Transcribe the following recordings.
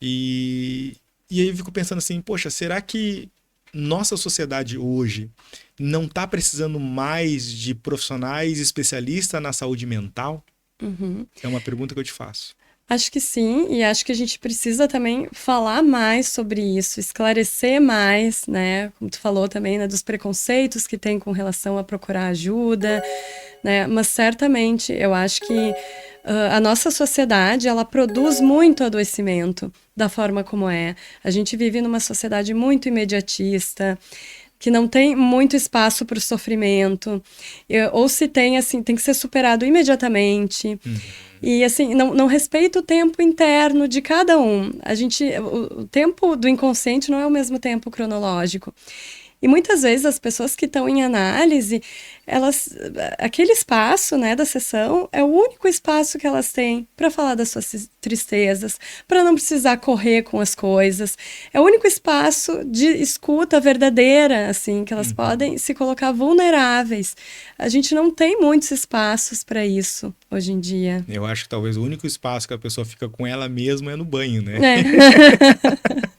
E aí eu fico pensando assim, poxa, será que nossa sociedade hoje não está precisando mais de profissionais especialistas na saúde mental? Uhum. É uma pergunta que eu te faço. Acho que sim, e acho que a gente precisa também falar mais sobre isso, esclarecer mais, né? Como tu falou também, né, dos preconceitos que tem com relação a procurar ajuda, né? Mas certamente eu acho que a nossa sociedade ela produz muito adoecimento da forma como é. A gente vive numa sociedade muito imediatista, que não tem muito espaço para o sofrimento, ou se tem, assim, tem que ser superado imediatamente. Uhum. E assim, não respeita o tempo interno de cada um. O tempo do inconsciente não é o mesmo tempo cronológico. E muitas vezes as pessoas que estão em análise, elas, aquele espaço, né, da sessão é o único espaço que elas têm para falar das suas tristezas, para não precisar correr com as coisas. É o único espaço de escuta verdadeira, assim, que elas Uhum. podem se colocar vulneráveis. A gente não tem muitos espaços para isso hoje em dia. Eu acho que talvez o único espaço que a pessoa fica com ela mesma é no banho, né? É.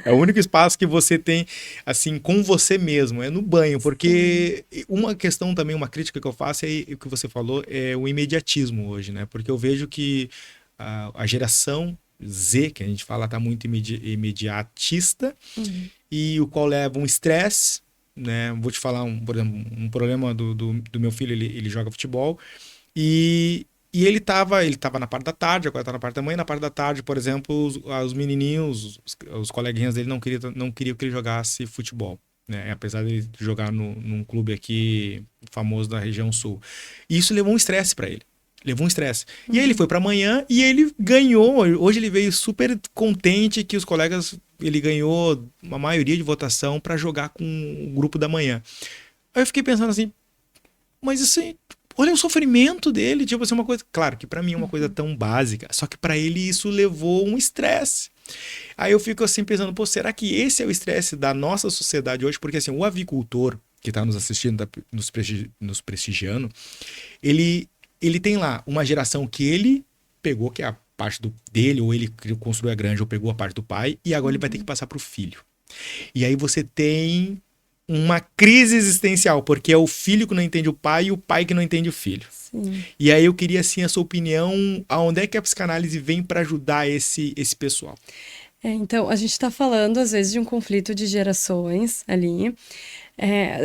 É o único espaço que você tem, assim, com você mesmo, é no banho, Sim. porque uma questão também, uma crítica que eu faço é o que você falou, é o imediatismo hoje, né? Porque eu vejo que a geração Z, que a gente fala, tá muito imediatista Uhum. e o qual leva um estresse, né? Vou te falar, por exemplo, um problema do meu filho, ele joga futebol e ele tava na parte da tarde, agora tá na parte da manhã. Na parte da tarde, por exemplo, os menininhos, os coleguinhas dele não queriam que ele jogasse futebol, né? Apesar de ele jogar num clube aqui famoso da região sul. E isso levou um estresse para ele. Levou um estresse. E aí ele Uhum. foi pra manhã e ele ganhou. Hoje ele veio super contente que os colegas. Ele ganhou uma maioria de votação para jogar com o grupo da manhã. Aí eu fiquei pensando assim, mas isso aí, olha o sofrimento dele, tipo assim, uma coisa, claro que para mim é uma coisa Uhum. tão básica, só que para ele isso levou um estresse. Aí eu fico assim pensando, pô, será que esse é o estresse da nossa sociedade hoje? Porque assim, o avicultor que está nos assistindo, tá nos prestigiando, ele tem lá uma geração que ele pegou, que é a parte dele, ou ele construiu a granja, ou pegou a parte do pai, e agora ele vai ter que Uhum. passar para o filho. E aí você tem uma crise existencial, porque é o filho que não entende o pai e o pai que não entende o filho. Sim. E aí eu queria, assim, a sua opinião, aonde é que a psicanálise vem para ajudar esse pessoal? Então, a gente está falando, às vezes, de um conflito de gerações ali.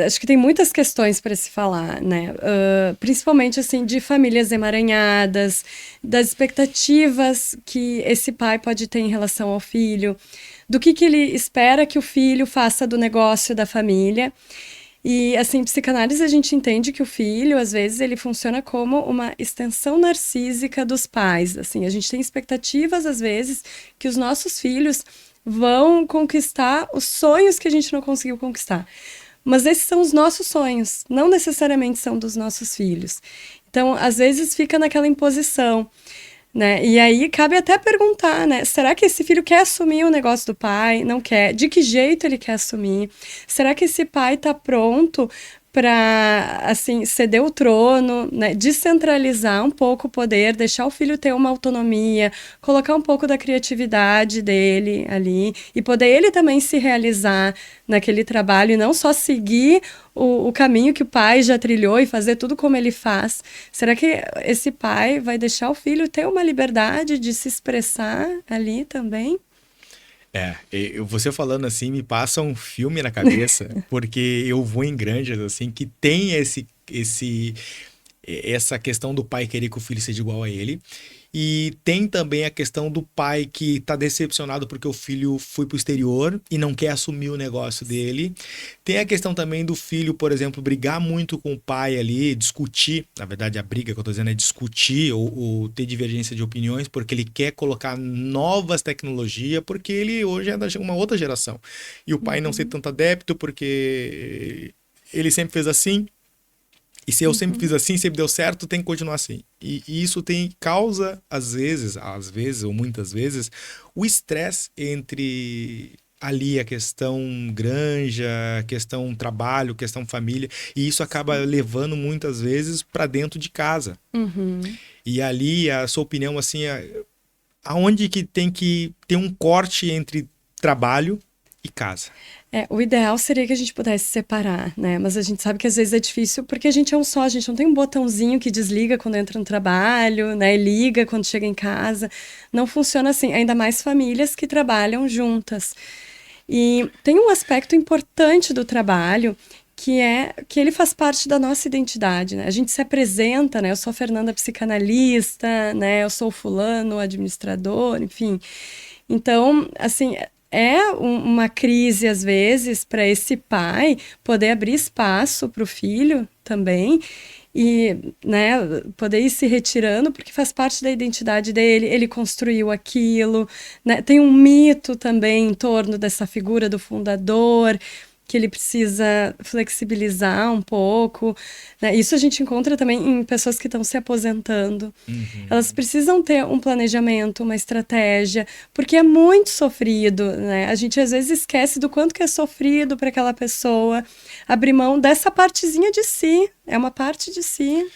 Acho que tem muitas questões para se falar, né? Principalmente, assim, de famílias emaranhadas, das expectativas que esse pai pode ter em relação ao filho, do que ele espera que o filho faça do negócio da família. E, assim, psicanálise a gente entende que o filho, às vezes, ele funciona como uma extensão narcísica dos pais. Assim, a gente tem expectativas, às vezes, que os nossos filhos vão conquistar os sonhos que a gente não conseguiu conquistar. Mas esses são os nossos sonhos, não necessariamente são dos nossos filhos. Então, às vezes, fica naquela imposição. Né? E aí cabe até perguntar, né? Será que esse filho quer assumir o negócio do pai? Não quer? De que jeito ele quer assumir? Será que esse pai está pronto para assim ceder o trono, né? Descentralizar um pouco o poder, deixar o filho ter uma autonomia, colocar um pouco da criatividade dele ali e poder ele também se realizar naquele trabalho e não só seguir o caminho que o pai já trilhou e fazer tudo como ele faz. Será que esse pai vai deixar o filho ter uma liberdade de se expressar ali também? Você falando assim me passa um filme na cabeça, porque eu vou em granjas assim que tem essa questão do pai querer que o filho seja igual a ele. E tem também a questão do pai que tá decepcionado porque o filho foi pro exterior e não quer assumir o negócio dele. Tem a questão também do filho, por exemplo, brigar muito com o pai ali, discutir. Na verdade, a briga que eu tô dizendo é discutir ou ter divergência de opiniões, porque ele quer colocar novas tecnologias, porque ele hoje é uma outra geração. E o pai não ser Uhum, tanto adepto, porque ele sempre fez assim, e se eu sempre uhum, fiz assim, sempre deu certo, tem que continuar assim. E isso tem causa, às vezes, ou muitas vezes, o estresse entre ali a questão granja, a questão trabalho, questão família, e isso acaba sim. levando muitas vezes para dentro de casa. Uhum, E ali a sua opinião assim, aonde que tem que ter um corte entre trabalho e casa? O ideal seria que a gente pudesse separar, né? Mas a gente sabe que às vezes é difícil porque a gente é um só, a gente não tem um botãozinho que desliga quando entra no trabalho, né? E liga quando chega em casa. Não funciona assim, ainda mais famílias que trabalham juntas. E tem um aspecto importante do trabalho que é que ele faz parte da nossa identidade, né? A gente se apresenta, né? Eu sou a Fernanda psicanalista, né? Eu sou o fulano, administrador, enfim. Então, assim, uma crise às vezes para esse pai poder abrir espaço para o filho também e, né, poder ir se retirando porque faz parte da identidade dele, ele construiu aquilo, né? Tem um mito também em torno dessa figura do fundador que ele precisa flexibilizar um pouco, né? Isso a gente encontra também em pessoas que estão se aposentando. Elas precisam ter um planejamento, uma estratégia, porque é muito sofrido, né? A gente às vezes esquece do quanto que é sofrido para aquela pessoa abrir mão dessa partezinha de si, é uma parte de si.